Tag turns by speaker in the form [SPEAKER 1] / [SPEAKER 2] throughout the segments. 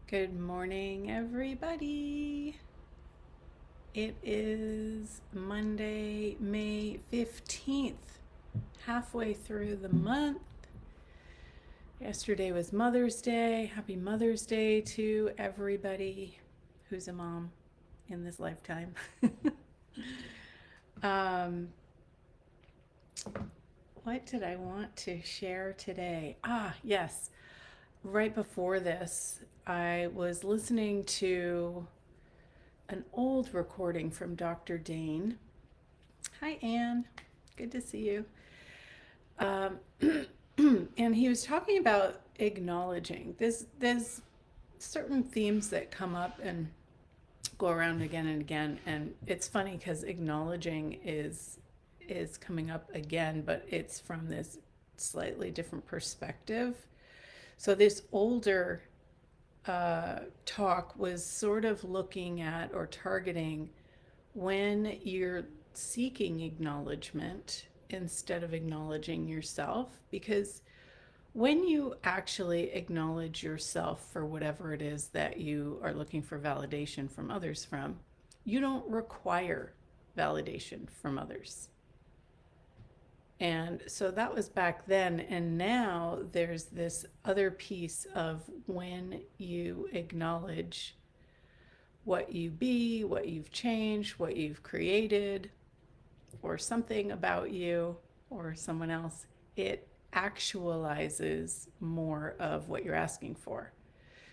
[SPEAKER 1] Good morning, everybody. It is Monday, May 15th, halfway through the month. Yesterday was Mother's Day. Happy Mother's Day to everybody who's a mom in this lifetime. um, what did I want to share today? Yes. Right before this, I was listening to an old recording from Dr. Dane. Hi, Anne. Good to see you. Um, and he was talking about acknowledging. There's certain themes that come up and go around again and again, and it's funny because acknowledging is coming up again, but it's from this slightly different perspective. So this older talk was sort of looking at or targeting when you're seeking acknowledgement instead of acknowledging yourself. Because when you actually acknowledge yourself for whatever it is that you are looking for validation from others from, you don't require validation from others. And so that was back then. And now there's this other piece of when you acknowledge what you be, what you've changed, what you've created, or something about you or someone else, it actualizes more of what you're asking for.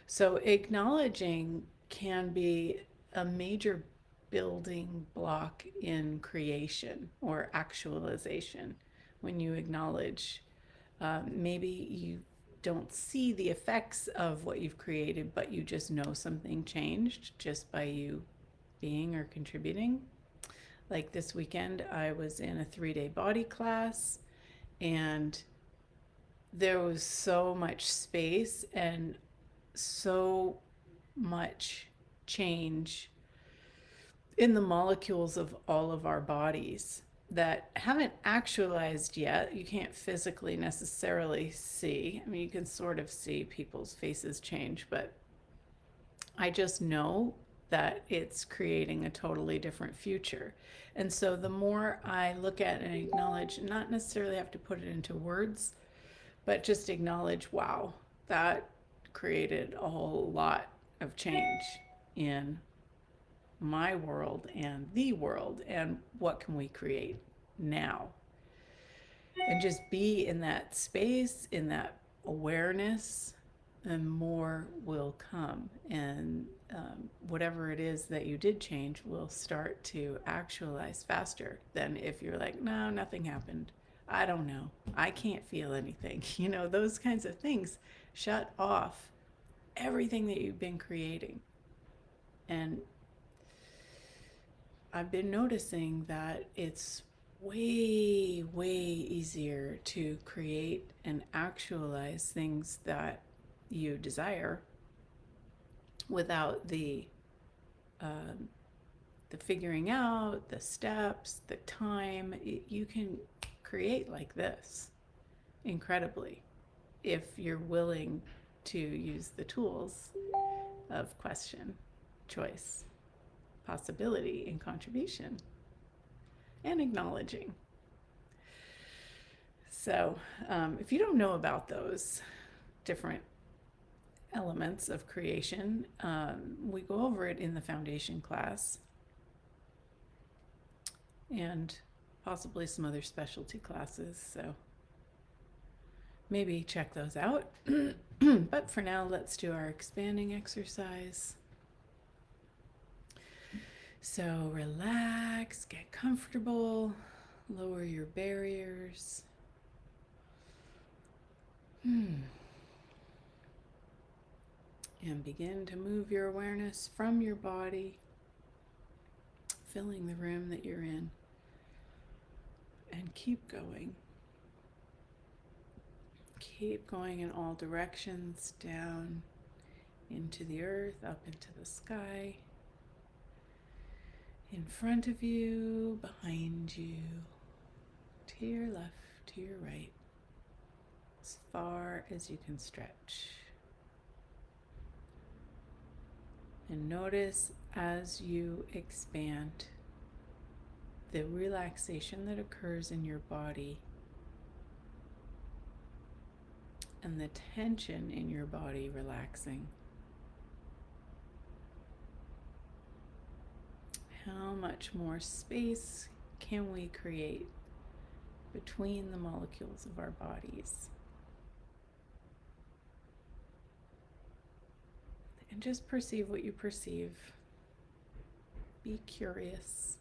[SPEAKER 1] So acknowledging can be a major building block in creation or actualization. When you acknowledge, maybe you don't see the effects of what you've created, but you just know something changed just by you being or contributing. Like this weekend, I was in a 3-day body class, and there was so much space and so much change in the molecules of all of our bodies that haven't actualized yet. You can't physically necessarily see. I mean, you can sort of see people's faces change, but I just know that it's creating a totally different future. And so the more I look at and acknowledge, not necessarily have to put it into words, but just acknowledge, wow, that created a whole lot of change in my world and the world, and what can we create now? And just be in that space, in that awareness, and more will come. And whatever it is that you did change will start to actualize faster than if you're like, no, nothing happened. I don't know. I can't feel anything. Those kinds of things shut off everything that you've been creating. And I've been noticing that it's way, way easier to create and actualize things that you desire without um, the figuring out, the steps, the time. You can create like this incredibly if you're willing to use the tools of question, choice, possibility, and contribution, and acknowledging. So, if you don't know about those different elements of creation, we go over it in the foundation class and possibly some other specialty classes. So, maybe check those out. But for now, let's do our expanding exercise. So relax, get comfortable, lower your barriers. And begin to move your awareness from your body, filling the room that you're in. And keep going. Keep going in all directions, down into the earth, up into the sky, in front of you, behind you, to your left, to your right, as far as you can stretch. And notice as you expand the relaxation that occurs in your body and the tension in your body relaxing. How much more space can we create between the molecules of our bodies? And just perceive what you perceive. Be curious.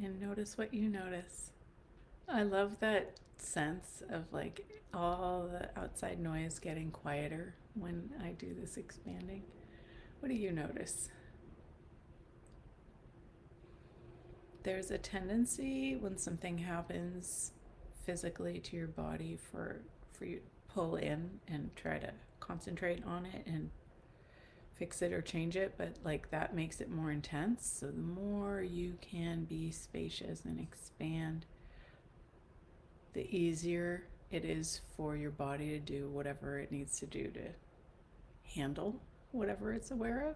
[SPEAKER 1] And notice what you notice. I love that sense of like all the outside noise getting quieter when I do this expanding. What do you notice? There's a tendency when something happens physically to your body for you to pull in and try to concentrate on it and fix it or change it, but like that makes it more intense. So the more you can be spacious and expand, the easier it is for your body to do whatever it needs to do to handle whatever it's aware of.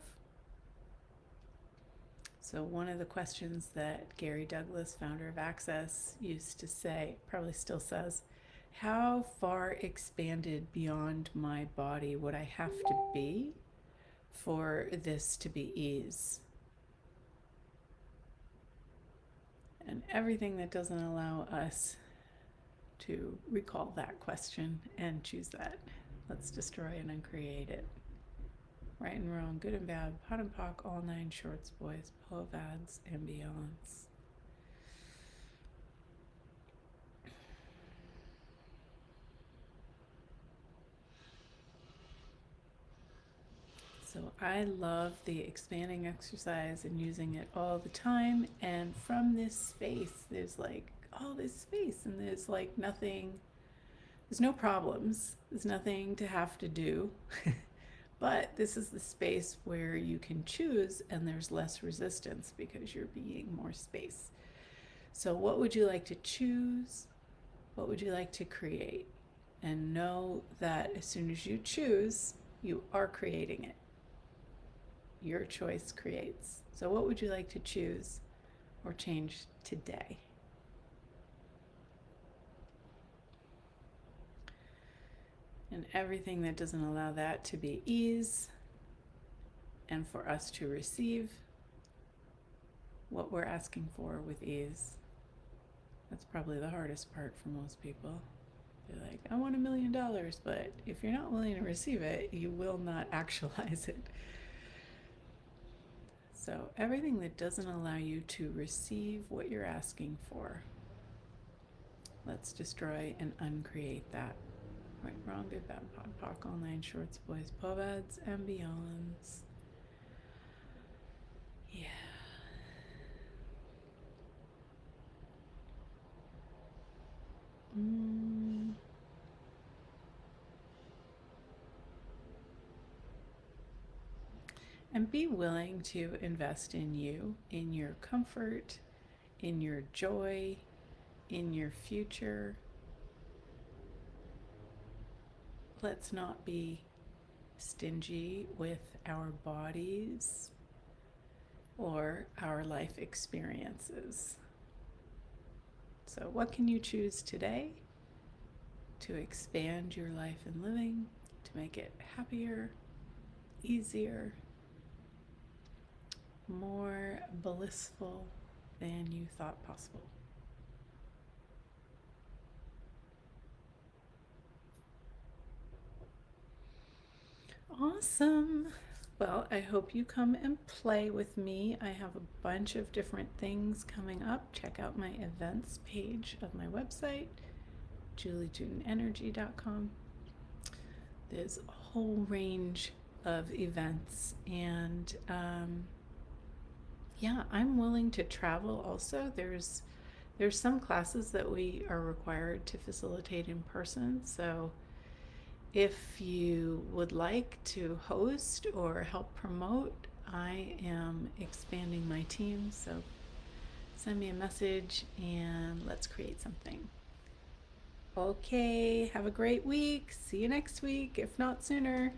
[SPEAKER 1] So one of the questions that Gary Douglas, founder of Access, used to say, probably still says, how far expanded beyond my body would I have to be for this to be ease? And everything that doesn't allow us to recall that question and choose that, let's destroy and uncreate it. Right and wrong, good and bad, pot and pock, all nine shorts, boys, povads, and beyonds. So I love the expanding exercise and using it all the time. And from this space, there's like all this space, and there's like nothing, there's no problems, there's nothing to have to do. But this is the space where you can choose, and there's less resistance because you're being more space. So what would you like to choose? What would you like to create? And know that as soon as you choose, you are creating it. Your choice creates. So what would you like to choose or change today? And everything that doesn't allow that to be ease and for us to receive what we're asking for with ease. That's probably the hardest part for most people. They're like, I want $1 million, but if you're not willing to receive it, you will not actualize it. So everything that doesn't allow you to receive what you're asking for, let's destroy and uncreate that. Right, wrong, good, bad, pot, pock, all nine shorts, boys, povads, and beyonds. Yeah. And be willing to invest in you, in your comfort, in your joy, in your future. Let's not be stingy with our bodies or our life experiences. So what can you choose today to expand your life and living, to make it happier, easier, more blissful than you thought possible? Awesome. Well, I hope you come and play with me. I have a bunch of different things coming up. Check out my events page of my website, julietootenenergy.com. There's a whole range of events, and yeah, I'm willing to travel also. There's some classes that we are required to facilitate in person, so if you would like to host or help promote, I am expanding my team, so send me a message and let's create something. Okay, have a great week. See you next week, if not sooner.